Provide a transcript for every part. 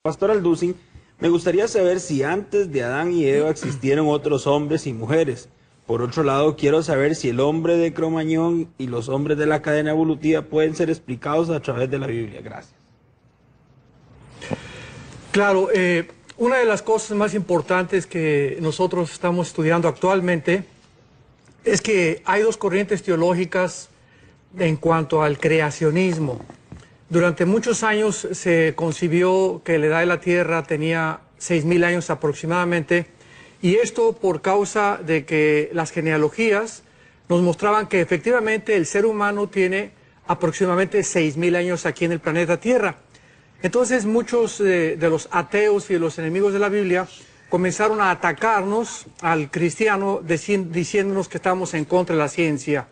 Pastor Alducin, me gustaría saber si antes de Adán y Eva existieron otros hombres y mujeres. Por otro lado, quiero saber si el hombre de Cromañón y los hombres de la cadena evolutiva pueden ser explicados a través de la Biblia. Gracias. Claro, una de las cosas más importantes que nosotros estamos estudiando actualmente es que hay dos corrientes teológicas en cuanto al creacionismo. Durante muchos años se concibió que la edad de la Tierra tenía 6.000 años aproximadamente, y esto por causa de que las genealogías nos mostraban que efectivamente el ser humano tiene aproximadamente 6.000 años aquí en el planeta Tierra. Entonces muchos de los ateos y de los enemigos de la Biblia comenzaron a atacarnos al cristiano diciéndonos que estamos en contra de la ciencia.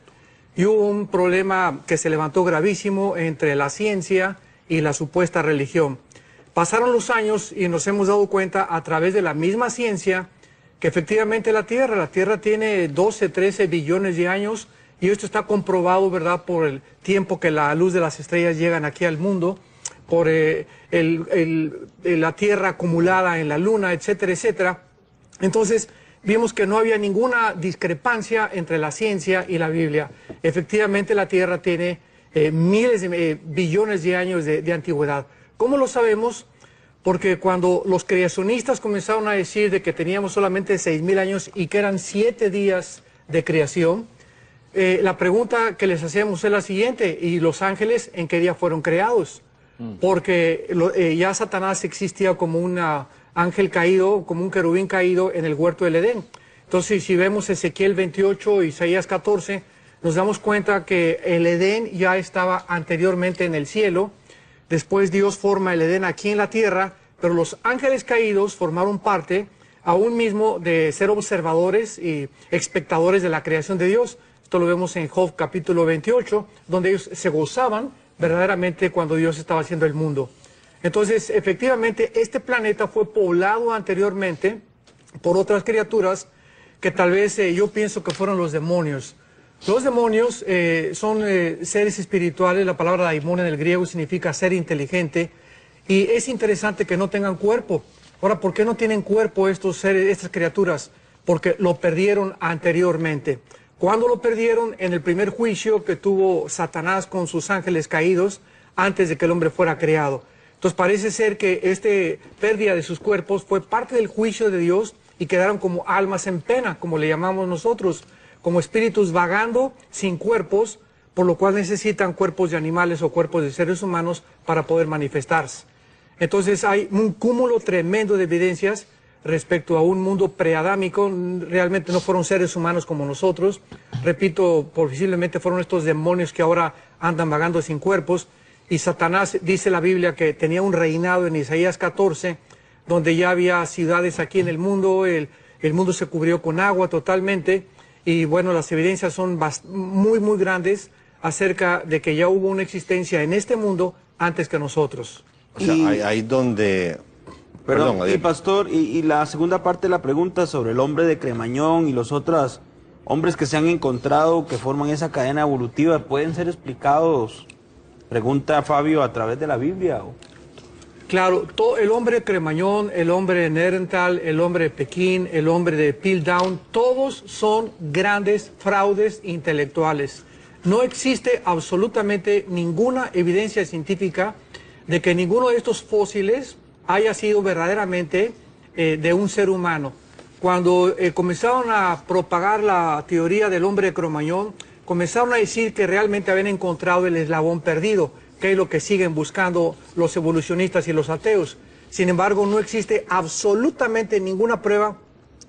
Y hubo un problema que se levantó gravísimo entre la ciencia y la supuesta religión. Pasaron los años y nos hemos dado cuenta a través de la misma ciencia que efectivamente la Tierra tiene 12, 13 billones de años, y esto está comprobado, ¿verdad?, por el tiempo que la luz de las estrellas llegan aquí al mundo, por la Tierra acumulada en la Luna, etcétera, etcétera. Entonces vimos que no había ninguna discrepancia entre la ciencia y la Biblia. Efectivamente la Tierra tiene miles de billones de años de antigüedad. ¿Cómo lo sabemos? Porque cuando los creacionistas comenzaron a decir de que teníamos solamente 6.000 años y que eran 7 días de creación, la pregunta que les hacemos es la siguiente: ¿y los ángeles en qué día fueron creados? Porque ya Satanás existía como un ángel caído, como un querubín caído en el huerto del Edén. Entonces, si vemos Ezequiel 28, Isaías 14, nos damos cuenta que el Edén ya estaba anteriormente en el cielo. Después Dios forma el Edén aquí en la tierra, pero los ángeles caídos formaron parte aún mismo de ser observadores y espectadores de la creación de Dios. Esto lo vemos en Job capítulo 28, donde ellos se gozaban verdaderamente cuando Dios estaba haciendo el mundo. Entonces, efectivamente, este planeta fue poblado anteriormente por otras criaturas que tal vez yo pienso que fueron los demonios. Los demonios son seres espirituales. La palabra daimon en el griego significa ser inteligente, y es interesante que no tengan cuerpo. Ahora, ¿por qué no tienen cuerpo estos seres, estas criaturas? Porque lo perdieron anteriormente. ¿Cuándo lo perdieron? En el primer juicio que tuvo Satanás con sus ángeles caídos antes de que el hombre fuera creado. Entonces parece ser que esta pérdida de sus cuerpos fue parte del juicio de Dios, y quedaron como almas en pena, como le llamamos nosotros, como espíritus vagando sin cuerpos, por lo cual necesitan cuerpos de animales o cuerpos de seres humanos para poder manifestarse. Entonces hay un cúmulo tremendo de evidencias respecto a un mundo preadámico. Realmente no fueron seres humanos como nosotros. Repito, posiblemente fueron estos demonios que ahora andan vagando sin cuerpos. Y Satanás, dice la Biblia, que tenía un reinado en Isaías 14, donde ya había ciudades aquí en el mundo, el mundo se cubrió con agua totalmente, y bueno, las evidencias son muy grandes acerca de que ya hubo una existencia en este mundo antes que nosotros. O sea, ahí donde... Perdón, y pastor, y la segunda parte de la pregunta sobre el hombre de Cremañón y los otros hombres que se han encontrado que forman esa cadena evolutiva, ¿pueden ser explicados, pregunta Fabio, a través de la Biblia? Claro, el hombre de Cremañón, el hombre de Neandertal, el hombre de Pekín, el hombre de Piltdown, todos son grandes fraudes intelectuales. No existe absolutamente ninguna evidencia científica de que ninguno de estos fósiles haya sido verdaderamente de un ser humano. Cuando comenzaron a propagar la teoría del hombre de Cromañón, comenzaron a decir que realmente habían encontrado el eslabón perdido, que es lo que siguen buscando los evolucionistas y los ateos. Sin embargo, no existe absolutamente ninguna prueba.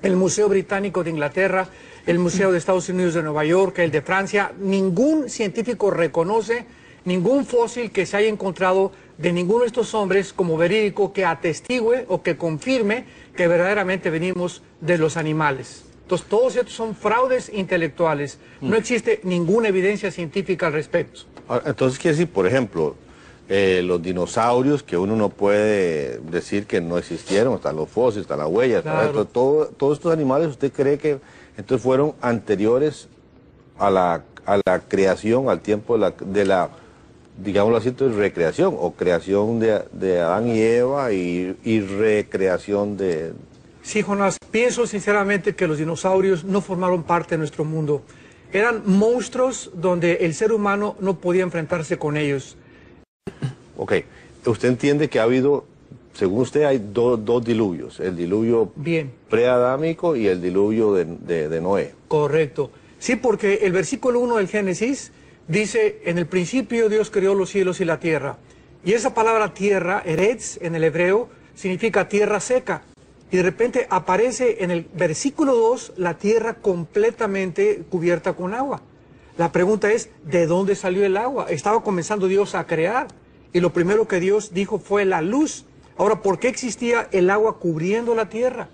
El Museo Británico de Inglaterra, el Museo de Estados Unidos de Nueva York, el de Francia, ningún científico reconoce ningún fósil que se haya encontrado de ninguno de estos hombres como verídico, que atestigue o que confirme que verdaderamente venimos de los animales. Entonces, todos estos son fraudes intelectuales. No existe ninguna evidencia científica al respecto. Entonces, quiere decir, por ejemplo, los dinosaurios, que uno no puede decir que no existieron, están los fósiles, están las huellas, claro. Todos estos animales, ¿usted cree que entonces fueron anteriores a la creación, al tiempo de la digámoslo así, entonces recreación, o creación de Adán y Eva y recreación de... Sí, Jonás, pienso sinceramente que los dinosaurios no formaron parte de nuestro mundo. Eran monstruos donde el ser humano no podía enfrentarse con ellos. Ok, usted entiende que ha habido, según usted, hay dos diluvios, el diluvio preadámico y el diluvio de Noé. Correcto. Sí, porque el versículo 1 del Génesis dice, en el principio Dios creó los cielos y la tierra. Y esa palabra tierra, eretz, en el hebreo, significa tierra seca. Y de repente aparece en el versículo 2 la tierra completamente cubierta con agua. La pregunta es, ¿de dónde salió el agua? Estaba comenzando Dios a crear. Y lo primero que Dios dijo fue la luz. Ahora, ¿por qué existía el agua cubriendo la tierra?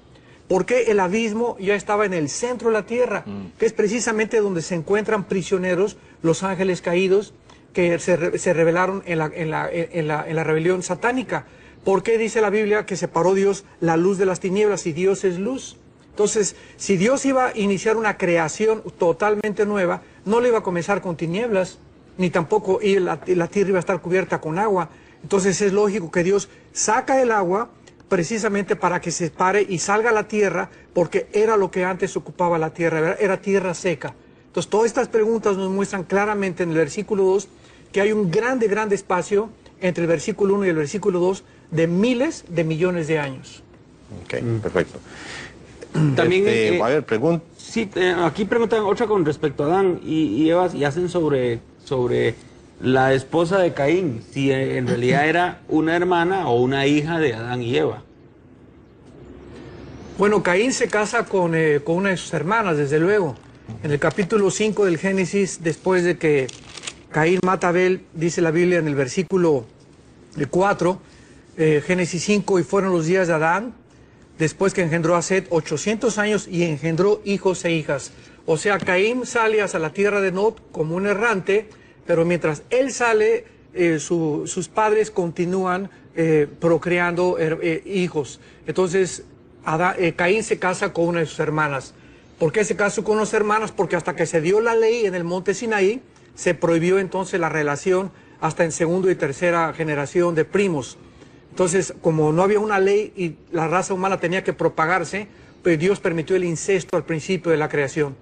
¿Por qué el abismo ya estaba en el centro de la tierra? Que es precisamente donde se encuentran prisioneros los ángeles caídos que se rebelaron en la rebelión satánica. ¿Por qué dice la Biblia que separó Dios la luz de las tinieblas y Dios es luz? Entonces, si Dios iba a iniciar una creación totalmente nueva, no le iba a comenzar con tinieblas, ni tampoco la tierra iba a estar cubierta con agua. Entonces es lógico que Dios saca el agua precisamente para que se pare y salga la tierra, porque era lo que antes ocupaba la tierra, era tierra seca. Entonces todas estas preguntas nos muestran claramente en el versículo 2 que hay un grande espacio entre el versículo 1 y el versículo 2 de miles de millones de años. Ok, perfecto. También, a ver, pregunta. Sí, aquí preguntan otra con respecto a Adán y Eva y hacen sobre la esposa de Caín, si en realidad era una hermana o una hija de Adán y Eva. Bueno, Caín se casa con una de sus hermanas, desde luego. En el capítulo 5 del Génesis, después de que Caín mata a Abel, dice la Biblia en el versículo 4, Génesis 5, y fueron los días de Adán, después que engendró a Set 800 años y engendró hijos e hijas. O sea, Caín sale hacia la tierra de Nod como un errante, pero mientras él sale, sus padres continúan procreando hijos. Entonces, Caín se casa con una de sus hermanas. ¿Por qué se casó con unas hermanas? Porque hasta que se dio la ley en el monte Sinaí, se prohibió entonces la relación hasta en segunda y tercera generación de primos. Entonces, como no había una ley y la raza humana tenía que propagarse, pues Dios permitió el incesto al principio de la creación.